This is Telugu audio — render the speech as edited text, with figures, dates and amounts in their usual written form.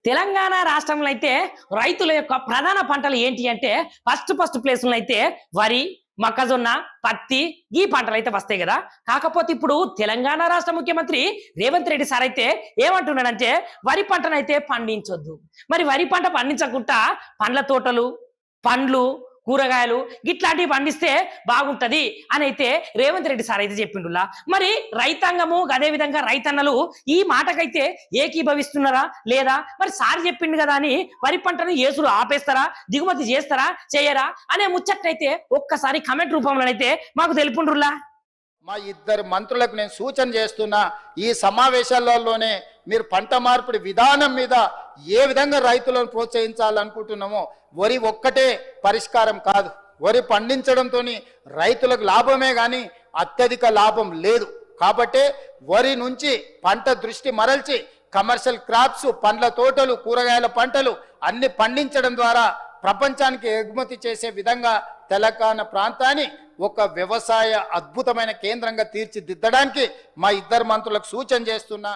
తెలంగాణ రాష్ట్రంలో అయితే రైతుల యొక్క ప్రధాన పంటలు ఏంటి అంటే ఫస్ట్ ప్లేస్లో అయితే వరి, మొక్కజొన్న, పత్తి ఈ పంటలు అయితే వస్తాయి కదా. కాకపోతే ఇప్పుడు తెలంగాణ రాష్ట్ర ముఖ్యమంత్రి రేవంత్ రెడ్డి సార్ అయితే ఏమంటున్నాడంటే వరి పంటనైతే పండించొద్దు. మరి వరి పంట పండించకుండా పండ్ల తోటలు, పండ్లు, కూరగాయలు ఇట్లాంటివి పండిస్తే బాగుంటది అని అయితే రేవంత్ రెడ్డి సార్ అయితే చెప్పిండులా. మరి రైతాంగము అదే విధంగా రైతన్నలు ఈ మాటకైతే ఏకీభవిస్తున్నారా లేదా? మరి సార్ చెప్పిండు కదా అని వరి పంటను ఏసులు ఆపేస్తారా, దిగుమతి చేస్తారా, చేయరా అనే ముచ్చట్నైతే ఒక్కసారి కమెంట్ రూపంలోనైతే మాకు తెలుపుండ్రులా. మా ఇద్దరు మంత్రులకు నేను సూచన చేస్తున్నా, ఈ సమావేశాలలోనే మీరు పంట మార్పిడి విధానం మీద ఏ విధంగా రైతులను ప్రోత్సహించాలనుకుంటున్నామో, వరి ఒక్కటే పరిష్కారం కాదు. వరి పండించడంతో రైతులకు లాభమే కానీ అత్యధిక లాభం లేదు. కాబట్టే వరి నుంచి పంట దృష్టి మరల్చి కమర్షియల్ క్రాప్స్, పండ్ల తోటలు, కూరగాయల పంటలు అన్ని పండించడం ద్వారా ప్రపంచానికి ఎగుమతి చేసే విధంగా తెలంగాణ ప్రాంతాన్ని ఒక వ్యవసాయ అద్భుతమైన కేంద్రంగా తీర్చిదిద్దడానికి మా ఇద్దరు మంత్రులకు సూచన చేస్తున్నా.